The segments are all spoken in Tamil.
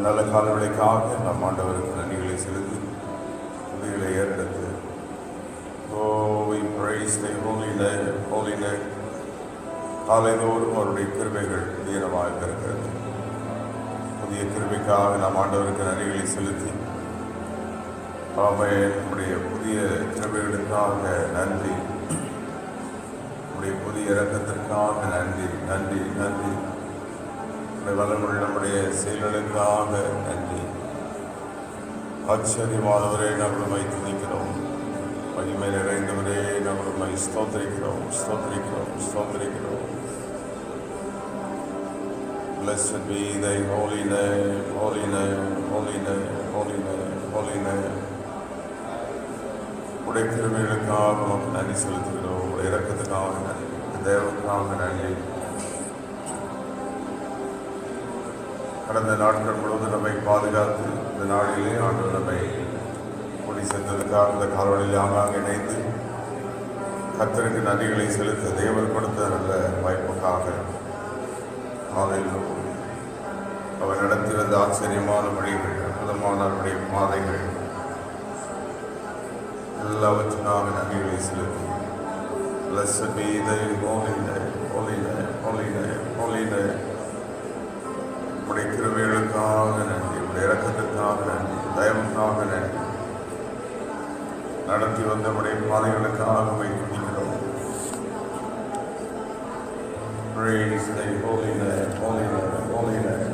நல்ல காலவழைக்காக நம் ஆண்டவருக்கு நன்றிகளை செலுத்தி துதிகளை ஏறெடுத்து we praise the holy name. காலைதோறும் அவருடைய கிருபைகள் தீரமாக இருக்கிறது. புதிய கிருபைக்காக நாம் ஆண்டவருக்கு நன்றிகளை செலுத்தி நம்முடைய புதிய கிருபைகளுக்காக நன்றி, நம்முடைய புதிய இரக்கத்திற்காக நன்றி நன்றி நன்றி, வல்லமுள்ள நம்முடைய செயல்களுக்காக நன்றி. ஆச்சரியமானவரே நம்மளை துதிக்கிறோம், மகிமை நிறைந்தவரே நம்மளை ஸ்தோத்திரிக்கிறோம் ஸ்தோத்திரிக்கிறோம் ஸ்தோத்திரிக்கிறோம். Blessed be thy holy name, holy name, holy name, holy name, holy name. உடைய கிருபைகளுக்காக நமக்கு நன்றி செலுத்துகிறோம், உடைய இரக்கத்துக்காக நன்றி, தேவனுக்காக நன்றி. கடந்த நாட்கள் முழுவதும் நம்மை பாதுகாத்து இந்த நாளிலே ஆண்டு நம்மை கூடி சென்றதுக்காக இந்த காலவழியில் ஆங்காங்க இணைந்து கர்த்தருக்கு நன்றிகளை செலுத்த தேவன் கொடுத்த நல்ல வாய்ப்புக்காக அவர் நடத்தி வந்த ஆச்சரியமான வழிகள், அற்புதமான அவருடைய பாதைகள் எல்லாவற்றுக்காக நன்றிகளை செலுத்தி Blessed be thy holy name, holy name, holy name, holy name. உடைய கிருபைகளுக்காக நன்றி, உடைய இரக்கத்திற்காக நன்றி, தயவுக்காக நன்றி. நடத்தி வந்த உடைய பாதைகளுக்காக துதிக்கிறோம். Praise thy holy name, holy name, holy name.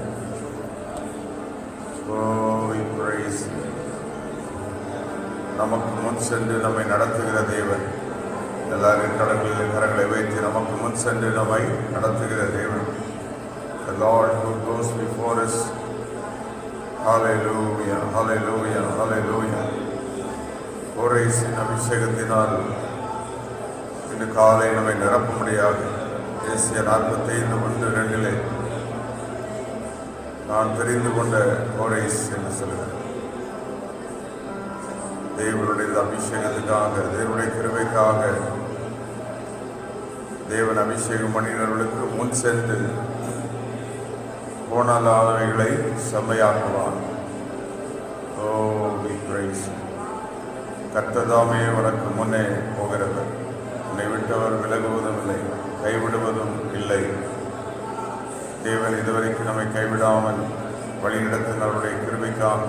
Oh, we praise you. நமக்கு முன் சென்று நம்மை நடத்துகிற தேவன், எல்லாரின் கடல்களில் கரங்களை வைத்து நமக்கு முன் சென்று நம்மை நடத்துகிற தேவன், the Lord who goes before us. Hallelujah, hallelujah, hallelujah. கோரேசின் அபிஷேகத்தினால் இன்று காலை நம்மை நிரப்பும்படியாக ஏசியா 45:1-2 நான் தெரிந்து கொண்ட கோரேஸ் என்று சொல்கிறேன். தேவனுடைய அபிஷேகத்துக்காக, தேவனுடைய கிருபைக்காக தேவன் அபிஷேகம் பண்ணினவர்களுக்கு முன் சென்று போனாலானவைகளை செம்மையாக்குவான். ஓ, we praise you. கர்த்ததாமே உனக்கு முன்னே போகிறவர், உன்னை விட்டவர் விலகுவதும் இல்லை, கைவிடுவதும் இல்லை. தேவன் இதுவரைக்கும் நம்மை கைவிடாமல் வழிநடத்தின அவருடைய கிருபைக்காக,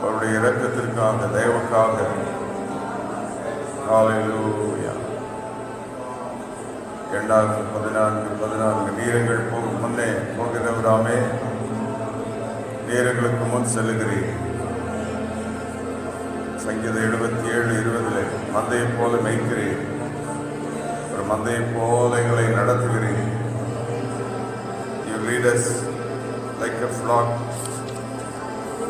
அவருடைய இரக்கத்திற்காக, தயவுக்காக ஹல்லேலூயா. 2:14 நீரங்கள் போகும் முன்னே போகிறவராமே, நீரங்களுக்கு முன் செல்லுகிறீர். சங்கீதம் 77:20 மந்தையை போல மேய்க்கிறீர், ஒரு மந்தையை போல எங்களை நடத்துகிறீர். You lead us like a flock.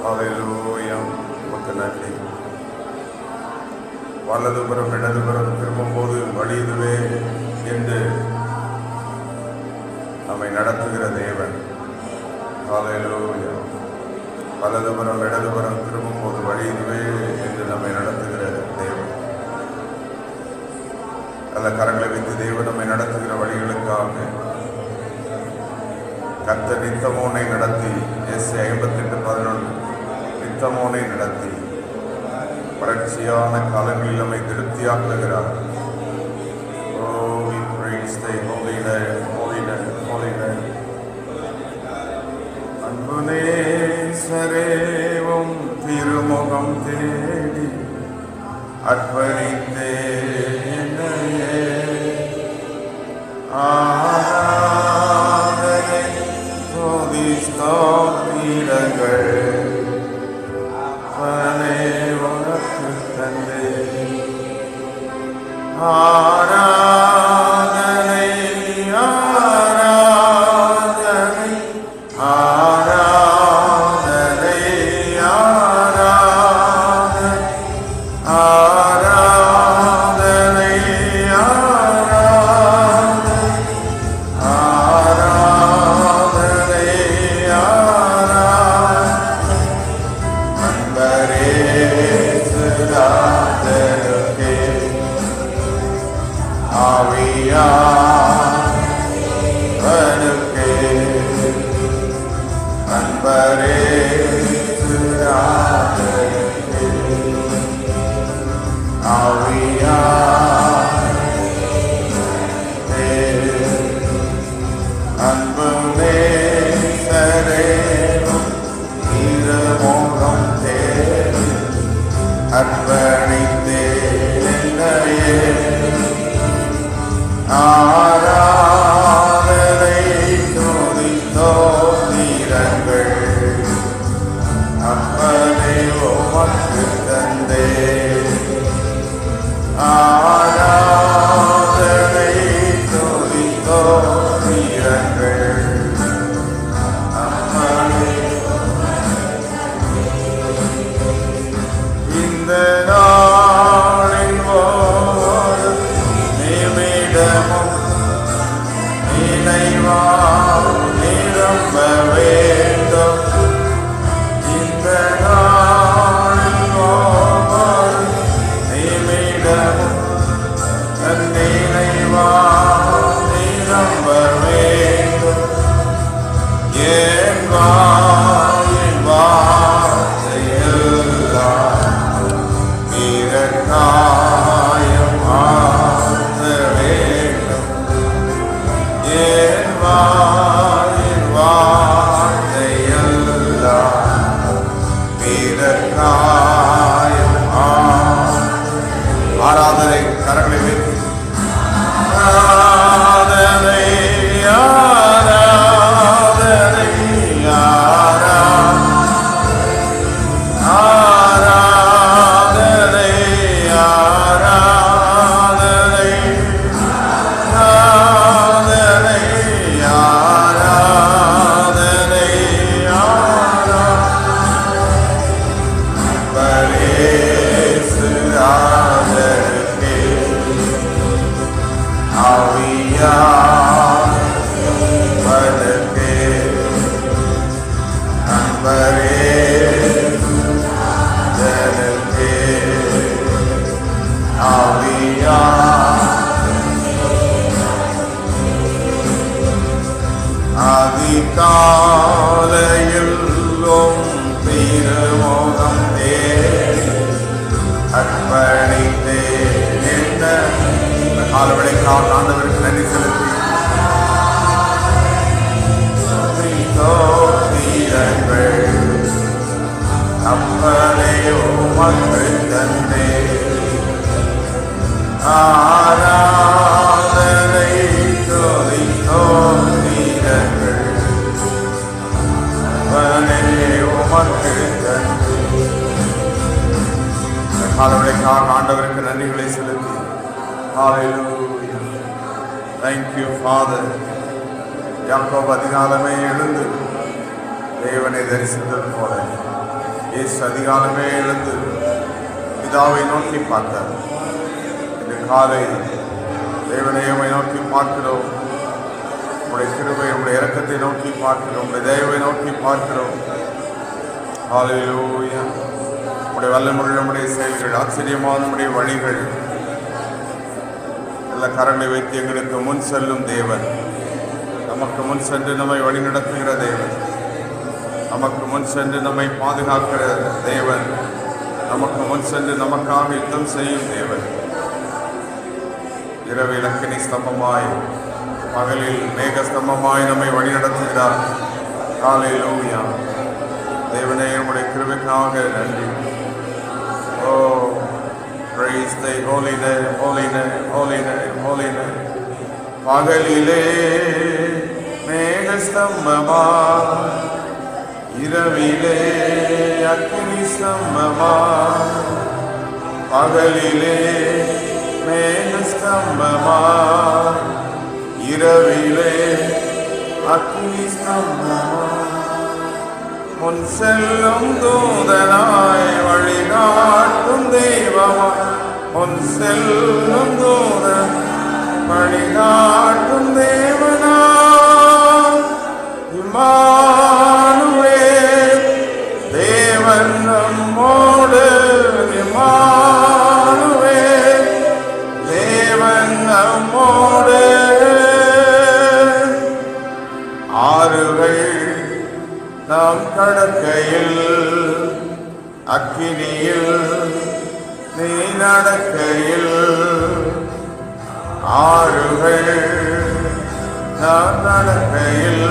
Hallelujah. உமக்கு நன்றி. வலதுபுறம் இடதுபுறம் திரும்பும்போது வழி இதுவே என்று நம்மை நடத்துகிற தேவன். ஹல்லேலூயா. வலதுபுறம் இடதுபுறம் திரும்பும்போது வழி இதுவே என்று நம்மை நடத்துகிற தேவன். நல்ல கரங்களை வைத்து தேவன் நம்மை நடத்துகிற வழிகளுக்காக கர்த்தர் நித்தமோனை நடத்தி, ஏசாயா 58:11 நித்தமோனை நடத்தி வறட்சியான காலங்களில் நம்மை திருப்தியாக்குகிறார். Oh, we praise thy holy name, holy name, holy name. அன்புநேசரேவும் திருமுகம் தேடி அர்ப்பணித்தே என்னையே ஆராதனை துதி ஸ்தோத்திரங்கள் பரமே உனக்கு தந்தே. ஆராதனை ஆராதனை ஆராதனை ஆராதனை ஆராதனை ஆராதனை ஆராதனை அன்பரே சுதாதருக்கே ஆவியா ஆராதனை துதி தோத்திரங்கள் அம்மனே. இந்த நாளின் போது நிமிடமும் நினைவா நிரம்ப வேண்டும். இந்த நாளின் போது நிமிடமும் நினைவா நிரம்ப வேண்டும். என் வாயின் வார்த்தையெல்லாம் இரக்காயம் ஆற்ற வேண்டும். என் வாயின் வார்த்தையெல்லாம் இரக்காயம் ஆராதனை கரங்களை வைத்து ஆராதனை ஆராதனை ஆராதனை ஆராதனை ஆராதனை ஆராதனை பரேசு ராஜனுக்கே ஆவியா பதக்கே அன்பரே ஜனக்கே ஆவியா அதிகாலையில் திருமுகம் அர்ப்பணித்தேன் என்ன காலவழைக்கால் ஆண்டவருக்கு நன்றி செலுத்தி அப்பனே உமக்கு தந்தே ஆராதனை துதி தோத்திரங்கள் அப்பனே உமக்கு தந்தே. காலவழைக்கால் ஆண்டவருக்கு நன்றிகளை செலுத்தி ஹல்லேலூயா. Thank you, Father. யாக்கோபு அதிகாலமே எழுந்து தேவனை தரிசித்தது போல இயேசு அதிகாலமே எழுந்து பிதாவை நோக்கி பார்த்தார். இந்த காலை தேவனையமை நோக்கி பார்க்கிறோம். உங்களுடைய கிருபை உங்களுடைய இரக்கத்தை நோக்கி பார்க்கிறோம். உங்களுடைய தயவை நோக்கி பார்க்கிறோம். ஹல்லேலூயா. உங்களுடைய வல்லமையுள்ள நம்முடைய செயல்கள் ஆச்சரியமான நம்முடைய வழிகள் எல்லா கரங்களை வைத்து எங்களுக்கு முன் செல்லும் தேவன், நமக்கு முன் சென்று நம்மை வழிநடத்துகிற தேவன், நமக்கு முன் சென்று நம்மை பாதுகாக்கிற தேவன், நமக்கு முன் சென்று நமக்காக யுத்தம் செய்யும் தேவன். இரவில் அக்கினி ஸ்தம்பமாய் பகலில் மேக ஸ்தம்பமாய் நம்மை வழிநடத்துகிறார். ஹல்லேலூயா. தேவனே உம்முடைய கிருபைக்காக நன்றி. ஓ, praise thy holy name, holy name, holy name, holy name. பகலிலே மேக ஸ்தம்பமா இரவிலே அக்கினி ஸ்தம்பமா. பகலிலே மேக ஸ்தம்பமா இரவிலே அக்கினி ஸ்தம்பமா. முன் செல்லும் தூதனாய் வழிகாட்டும் தெய்வமாய், முன் செல்லும் தூதன் வழிகாட்டும் தேவனாய். இம்மானுவேல் தேவன் நம்மோடு, இம்மானுவேல் தேவன் நம்மோடு. ஆறுகள் நாம் கடக்கையில் அக்கினியில் நீ நடக்கையில், ஆறுகள் நாம் நடக்கையில்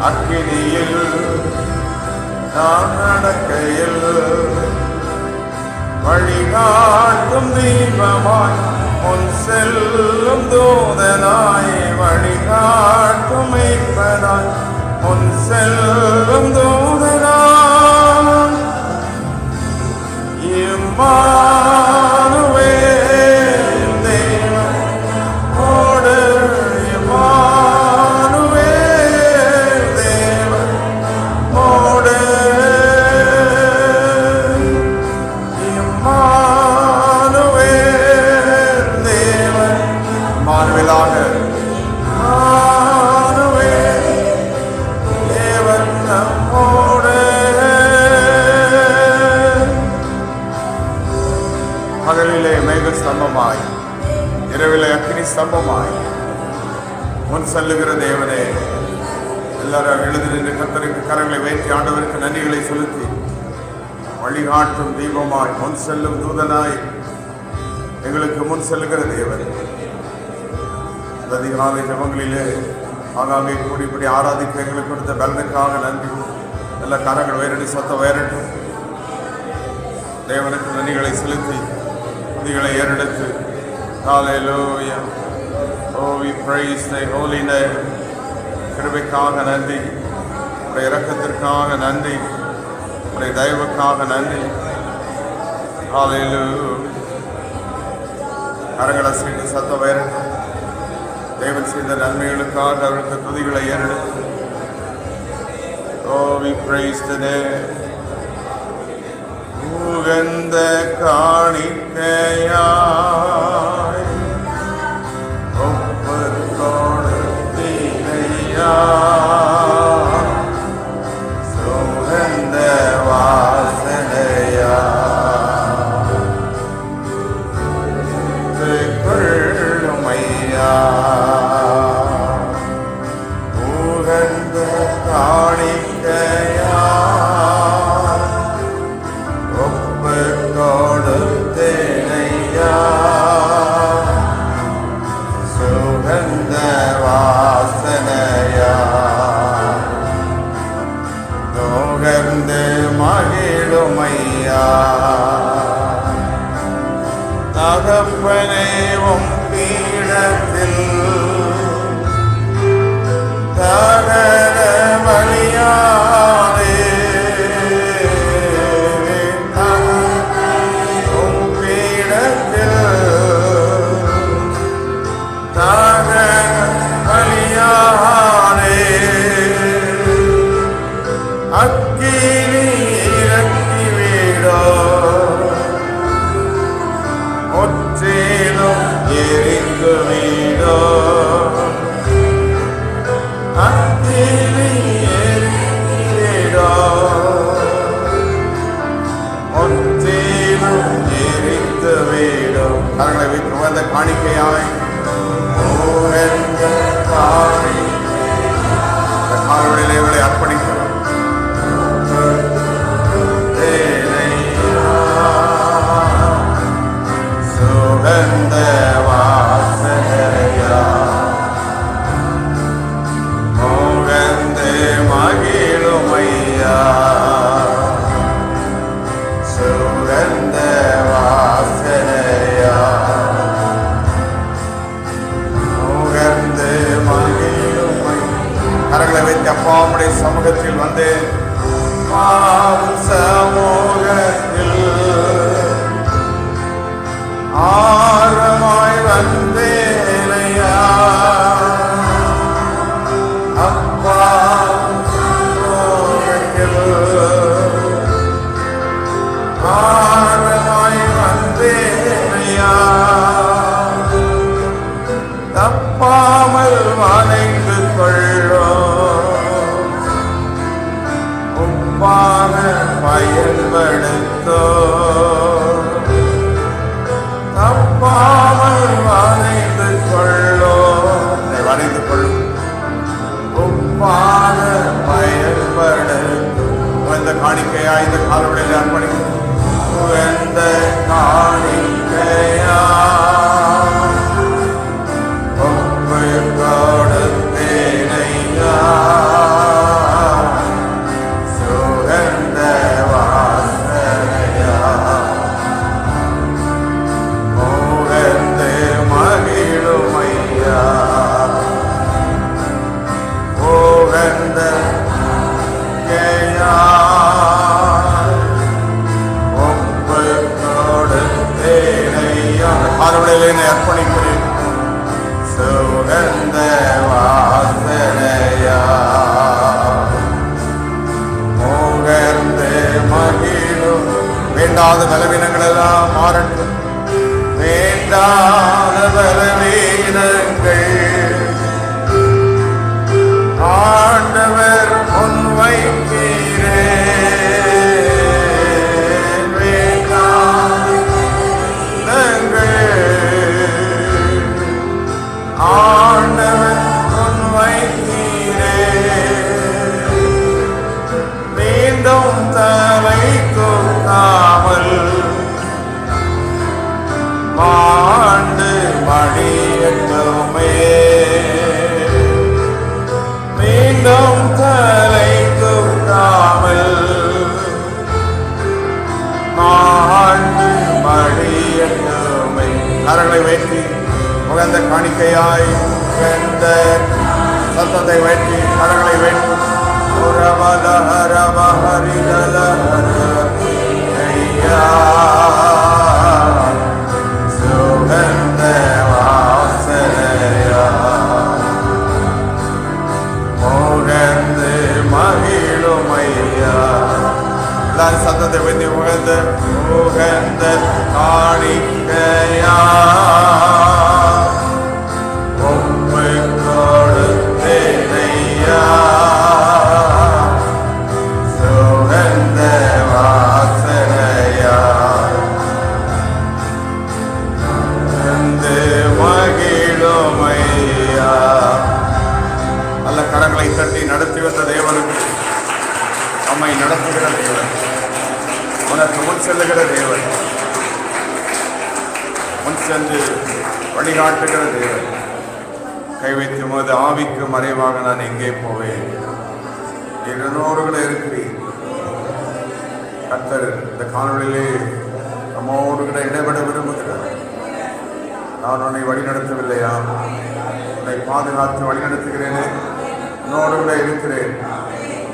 அக்கினியில் நாம் நடக்கையில், வழிகாட்டும் தீபமாய் முன் செல்லும் தூதனாய், வழிகாட்டும் மெய்ப்பனாய் முன் செல்லும் தூதனாய். இம்மானுவேல் சம்பமாய் முன் செல்லுகிற தேவனே, எல்லாரும் எழுதி நின்று கர்த்தருக்கு கரங்களை வைத்து ஆண்டவருக்கு நன்றிகளை செலுத்தி வழிகாட்டும் தீபமாய் முன் செல்லும் தூதனாய் எங்களுக்கு முன் செல்லுகிற தேவன், இந்த அதிகாலை ஜபங்களிலே ஆகாமே கூடிப்படி ஆராதிக்க எங்களுக்கு கொடுத்த பலனுக்காக நன்றி. எல்லா கரங்கள் வேரடி சத்தம் வேறட்டும். தேவனுக்கு நன்றிகளை செலுத்தி துதிகளை ஏறெடுத்து Hallelujah. Oh, we praise thy holy name. கிருபைக்காக நன்றி, உடைய இரக்கத்திற்காக நன்றி, உடைய தயவுக்காக நன்றி. Hallelujah. கரங்களை செய்து சத்தம் வேறட்டும். தேவன் செய்த நன்மைகளுக்காக அவருக்கு துதிகளை ஏறெடுத்து Oh, we praise the name. உகந்த காணிக்கையாய் ஒப்புக் கொடுத்தீரையா, சுகந்த வாசனையா கொள்ளுமையா. உகந்த காணிக்கையா கொடுத்தேனையா, சுகந்த வாசனையா நுகர்ந்து மகிழுமையா. தகப்பனே, உம் பீடத்தில் தகர பலியானே, அக்கினி இறக்கி வீடோ ஒற்றேனும் எரிந்து வீடோ, அக்கினி எரிக்கி வீடோ ஒற்றேனும் எரிந்து வீடோ. அவர்களை வைத்து வந்த காணிக்கையாய் காணிக்கையை இவளை அர்ப்பணிக்கிறோம். சுகந்த வாசனையா மோகந்து மகிழுமையா, சுகந்த வாசனையா மோகந்து மகிழுமை. கரங்களை வைத்து அப்பாவுடைய சமூகத்தில் வந்து சமூகத்தில் ஆரமாய் வந்தேனையா, அப்பா ஆரமாய் வந்தேனையா, தப்பாமல் வளைந்து கொள்ளோ, உப்பாக பயன்படுத்தோ, தப்பாமல் வளைந்து கொள்ளோ, வளைந்து கொள்ளும் உப்பாக பயன்படுத்தும். இந்த காணிக்கையா இந்த காலவெளியில் அர்ப்பணிக்கும். இந்த காணிக்கையா கொடுத்தேனையா, சுகந்த வாசனையா மோகந்து மகிழுமையா, மோகந்த ஒப்பு கொடுத்தேனையா. பார்வையிலே அர்ப்பணிக்கிறேன். சுகந்த வாசனையா மோகந்து மகிழும். வேண்டாத பலவீனங்கள் எல்லாம் மாறட்டும். வேண்டாத பலவீனங்கள் ஆண்டவர் முன் வைக்கிறேன். வேண்டாத உயர்த்தி உகந்த காணிக்கையாய் உகந்த சத்தத்தை உயர்த்தி கரங்களை உயர்த்தி சுகந்த வாசனையா முகந்து மகிழுமையா. எல்லாரும் சத்தத்தை வைத்து உகந்த உகந்த காணிக்கையா உம்மை கொடுத்தேனையா சுகந்த வாசனையா மகிழுமையா. நல்ல கரங்களை தட்டி நடத்தி வந்த தேவனுக்கு நம்மை நடத்துகிற தேவன், உனக்கு முன் செல்லுகிற தேவன், முன் சென்று வழிகாட்டுகிற தேவன். கை வைத்து போது ஆவிக்கு மறைவாக நான் எங்கே போவேன்? என்னோடு கூட இருக்கிறேன். கர்த்தர் இந்த காணொலியிலே நம்மோடு கூட இடைபெட விரும்புகிறார். நான் உன்னை வழிநடத்தவில்லையா? உன்னை பாதுகாத்து வழிநடத்துகிறேனே, உன்னோடு கூட இருக்கிறேன்,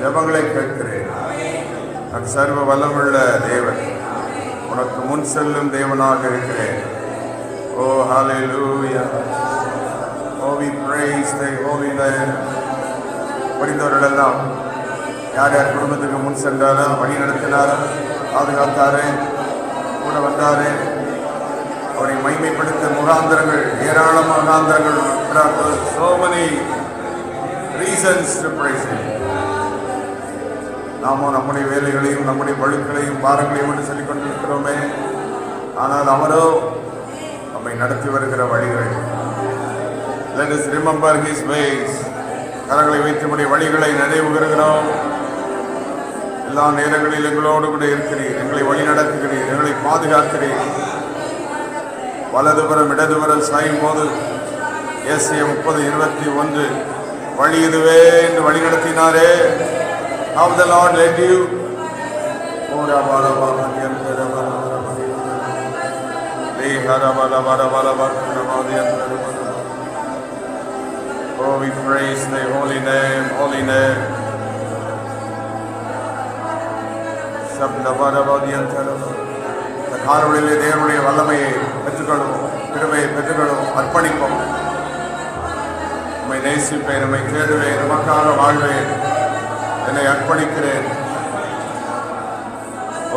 ஜெபங்களை கேட்கிறேன். நான் சர்வ வல்லமுள்ள தேவன், உனக்கு முன் செல்லும் தேவனாக இருக்கிறேன். ஓ ஹல்லேலூயா, ஓ we praise thy holy name. படித்தவர்கள் எல்லாம் யார் யார் குடும்பத்துக்கு முன் சென்றாரோ, வழி நடத்தினாரோ, பாதுகாத்தாரே, கூட வந்தாரே, அவரை மைமைப்படுத்த முகாந்திரங்கள், ஏராளமான முகாந்திரங்கள், so many reasons to praise him. நாமும் நம்முடைய வேலைகளையும் நம்முடைய பழுக்களையும் பாரங்களையும் என்று சொல்லிக் கொண்டிருக்கிறோமே, ஆனால் அவரோ நம்மை நடத்தி வருகிற வழிகள். Let us remember his ways. கரங்களை வைத்து நம்முடைய வழிகளை நினைவுகிறோம். எல்லா நேரங்களில் எங்களோடு கூட இருக்கிறீர், எங்களை வழி நடத்துகிறீர், எங்களை பாதுகாக்கிறீர். வலதுபுறம் இடதுபுறம் சாயும் போது ஏசாயா 30:21 வழி இதுவே என்று வழி நடத்தினாரே. How the Lord led you. Oh, we praise thy holy name, holy name. இந்த காணொளியிலே தேவனுடைய வல்லமையை பெற்றுக்கொள்வோம், கிருபையை பெற்றுக்கொள்வோம், அர்ப்பணிப்போம். உம்மை நேசிப்பேன், உம்மை தேடுவேன், உமக்காக வாழ்வேன், என்னை அர்ப்பணிக்கிறேன்.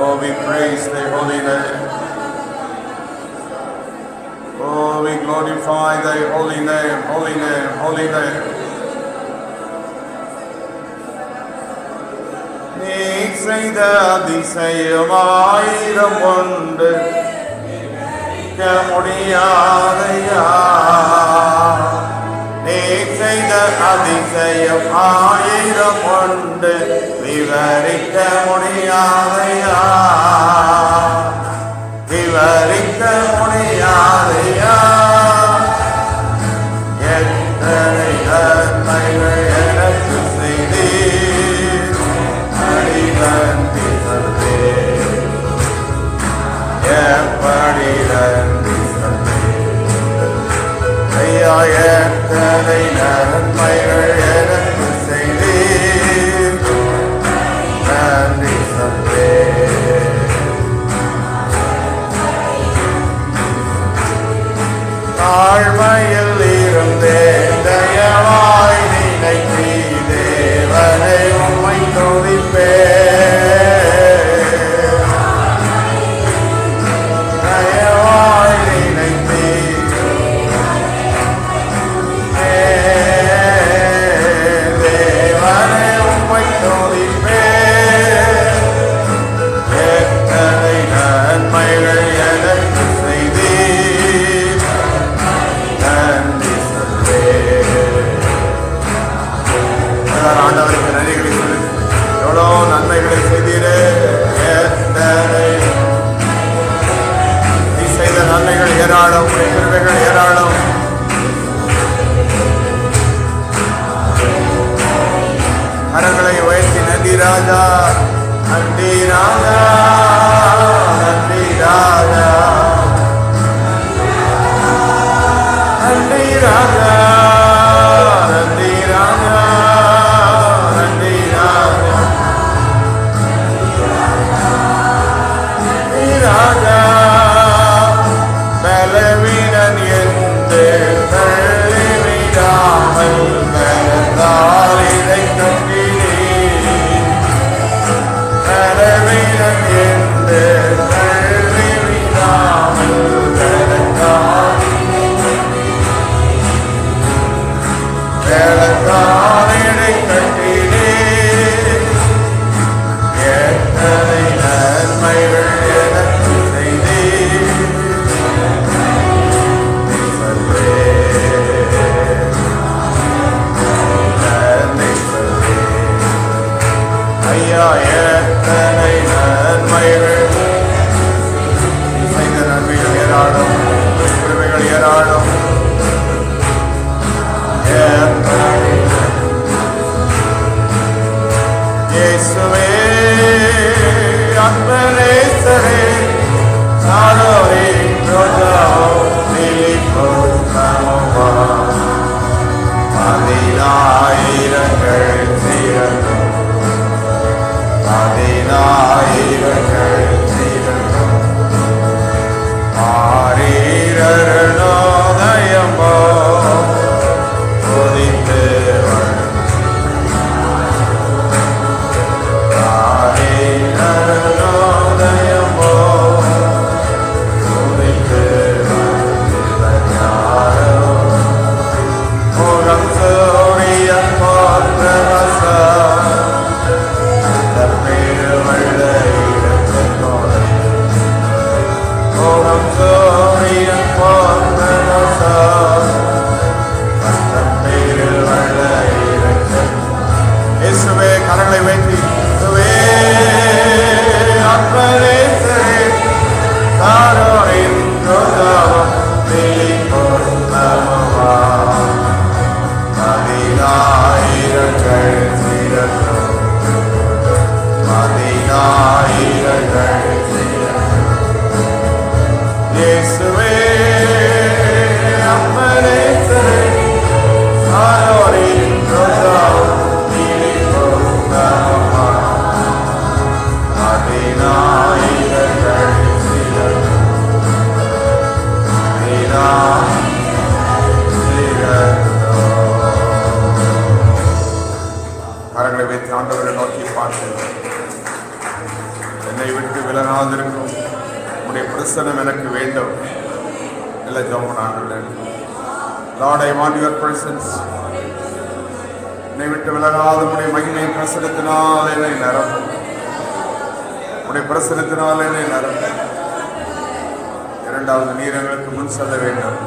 Oh, we praise thy holy name. Oh, we glorify thy holy name, holy name, holy name. நீ செய்த அதிசயம் ஆயிரம் உண்டு, முடியாதையா. நீ செய்த அதிசயம் ஆயிரம் உண்டு, விவரிக்க முடியாதையா, விவரிக்க முடியாதையா. எத்தனை நன்மைகள் எனக்கு செய்தீர், நன்றி சொல்வேன், எப்படி நன்றி சொல்வேன். ஐயா, எத்தனை நன்மைகள் எனக்கு செய்தீர், நன்றி சொல்வேன். தாழ்மையில் இருந்தே தயவாய் நினைத்தி தேவனை உம்மை துதிப்பேன். தயவாய் நினைத்தி தேவனை உம்மை துதிப்பேன். எத்தனை நன்மைகள் எனக்கு செய்தீர், நன்றி சொல்வேன். ஆண்டவருக்கு நன்றிகளை சொல்லு. எவ்வளோ நன்மைகளை செய்தீரே, எத்தனை நீ செய்த நன்மைகள் ஏராளம், கிருபைகள் ஏராளம். கரங்களை உயர்த்தி நன்றி ராஜா, நன்றி ராஜா, நன்றி ராஜா. ஐயா எத்தனை நன்மைகள் செய்த நன்மைகள் ஏராளம், கிருபைகள் ஏராளம். இயேசுவே அன்பரேசரே சாரோரே ரோஜாவோ நீலிப்போ நமோவா பதினாயிரங்கள் சீரகம் பதினாயிரங்கள் சீரகம் ஆரீரனோதயமோ உதித்து ஆரீரனோதயமோ உதித்து முகம் சூரியன் போன்ற கரங்களை வைத்து இயேசுவே அம்மனேசரே சாரோரின் ரோஜாவும் நீலிப்போம் நமோவா பதினாயிரங்கள் கரங்களை வைத்து ஆண்டவரை நோக்கி பார்த்து என்னை விட்டு விலகாதிருக்கும் உடைய பிரசன்னம் எனக்கு வேண்டும். இல்லை ஜெபம் ஆண்டவரே, Lord, I want your presence. என்னை விட்டு விலகாத உடைய மகிமை பிரசனத்தினால் என்னை நிரப்பும். உடைய பிரசனத்தினால் என்னை நிரப்பும். இரண்டாவது, நீர் எங்களுக்கு முன் செல்ல வேண்டும்.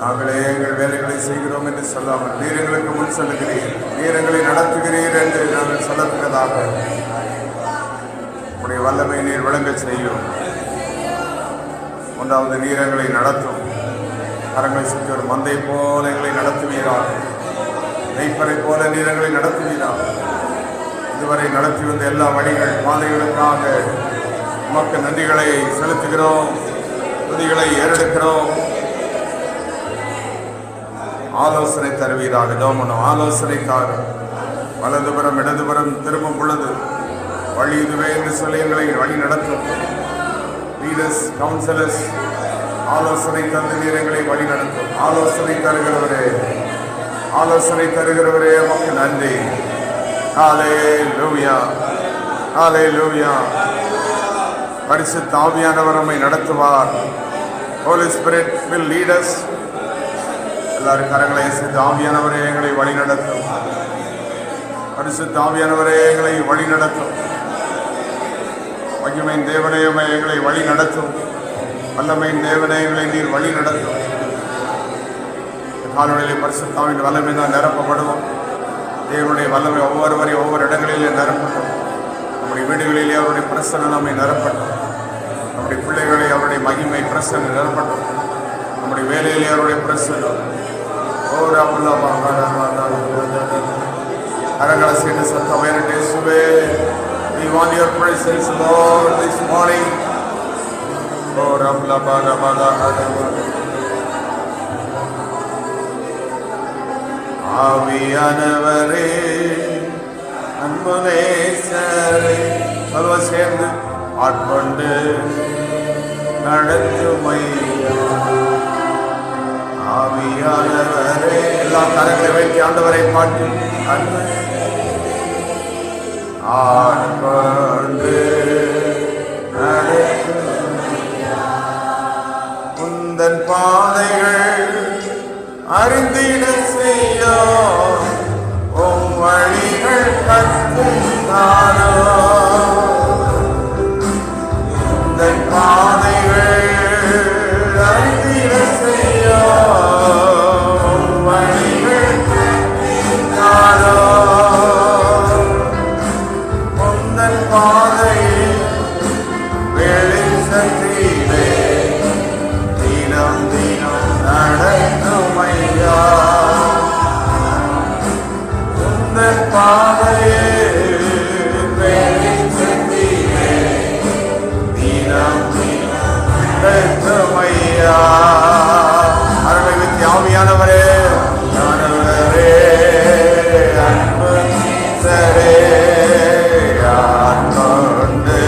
நாங்களே எங்கள் வேலைகளை செய்கிறோம் என்று சொல்லாமல் நீர் எங்களுக்கு முன் செல்லுகிறீர், நீர் எங்களை நடத்துகிறீர் என்று நாங்கள் சொல்லத்தக்கதாக உடைய வல்லமை நீர் விளங்க செய்யும். மூன்றாவது, நீர் எங்களை நடத்தும். கரங்களை சுற்றி ஒரு மந்தை போல எங்களை நடத்துவீராக, மெய்ப்பரை போல நீர் எங்களை நடத்துவீராக. இதுவரை நடத்தி வந்த எல்லா வழிகள் பாதைகளுக்காக உமக்கு நன்றிகளை செலுத்துகிறோம், துதிகளை ஏறெடுக்கிறோம். ஆலோசனை தருவீராக. ஜெபம் ஆலோசனைக்காக வலதுபுறம் இடதுபுறம் திரும்பும் பொழுது வழி இதுவே என்று சொல்லி எங்களை வழி நடத்தும். லீடர்ஸ், கவுன்சிலர்ஸ், ஆலோசனை தந்து நீர் எங்களை வழி நடத்தும். ஆலோசனை தருகிறவரே, ஆலோசனை தருகிறவரே உமக்கு நன்றி. ஹல்லேலூயா, ஹல்லேலூயா. பரிசுத்த ஆவியானவர் நம்மை நடத்துவார். Holy Spirit will lead us. எல்லாரும் கரங்களை செய்து ஆவியானவரே எங்களை வழி நடத்தும். பரிசுத்த ஆவியானவரே எங்களை வழி நடத்தும். மகிமையின் தேவனே எங்களை வழி நடத்தும். வல்லமையின் தேவனே எங்களை நீர் வழி நடத்தும். காலநிலை பரிசுத்தாவின் வல்லமை தான் நிரப்பப்படுவோம். தேவனுடைய வல்லமை ஒவ்வொருவரையும் ஒவ்வொரு இடங்களிலே நிரப்பட்டும். நம்முடைய வீடுகளிலே அவருடைய பிரசன்னம் நம்மை நிரப்பட்டும். நம்முடைய பிள்ளைகளை அவருடைய மகிமை பிரசன்னம் நிரப்பட்டும். நம்முடைய வேலையிலே அவருடைய பிரசன்னம். கரங்களை செய்து சத்தம் வேறு இயேசுவே, we want your presence Lord this morning. ஆவியானவரே அன்புநேசரே சர்வ சேர்ந்து ஆட்கொண்டு நடத்துமையா. ஆவியானவரே எல்லா கரங்களை வைத்து ஆண்டவரை பாட்டு ஆட்கொண்டு உந்தன் பாதைகள் அறிந்திட செய்யோ உம் வழிகள் கற்றுத்தாரோ. உந்தன் பாதைகள் அறிந்திட செய்யோ உம் வழிகள் கற்றுத்தாரோ. பாதையே வெளிச்சத்திலே தினம் நடத்துமையா. அருளை வித்தியாவியானவரே, ஆண்டவரே, அன்பு சரே ஆட்கொண்டு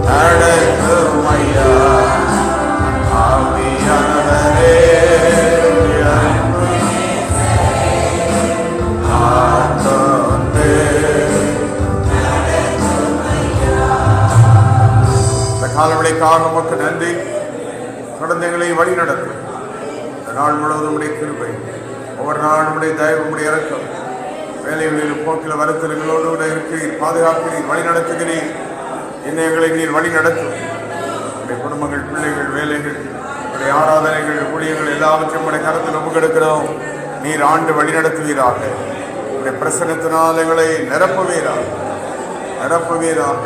நடத்துமையா. ஆவியானவரே, அன்பு ஆட்கொண்டு இந்த காலவழிக்காக உமக்கு நன்றி. தொடர்ந்து எங்களை வழி நடத்தும். இந்த நாள் முழுவதும் உடைய கிருபை, ஒவ்வொரு நாளும் உடைய தயவு, உடைய இறக்கம், வேலைகளில் போக்கில் வருத்தல்களோடு கூட இருக்கிறீர், பாதுகாக்கிறீர், வழி நடத்துகிறீர். இன்னும் எங்களை நீர் வழி நடத்தும். உடைய குடும்பங்கள், பிள்ளைகள், வேலைகள், உடைய ஆராதனைகள், ஊழியர்கள் எல்லாவற்றையும் உடைய கருத்தில் ஒப்புக்கெடுக்கிறோம். நீர் ஆண்டு வழி நடத்துவீராக. உடைய பிரசன்னத்தினால் எங்களை நிரப்புவீராக, நிரப்புவீராக.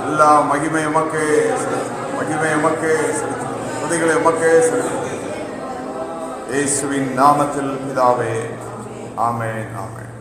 எல்லா மகிமை உமக்கே செலுத்தும், மகிமை உமக்கே செலுத்தும், துதிகளை உமக்கே செலுத்தும். இயேசுவின் நாமத்தில் பிதாவே, ஆமென், ஆமென்.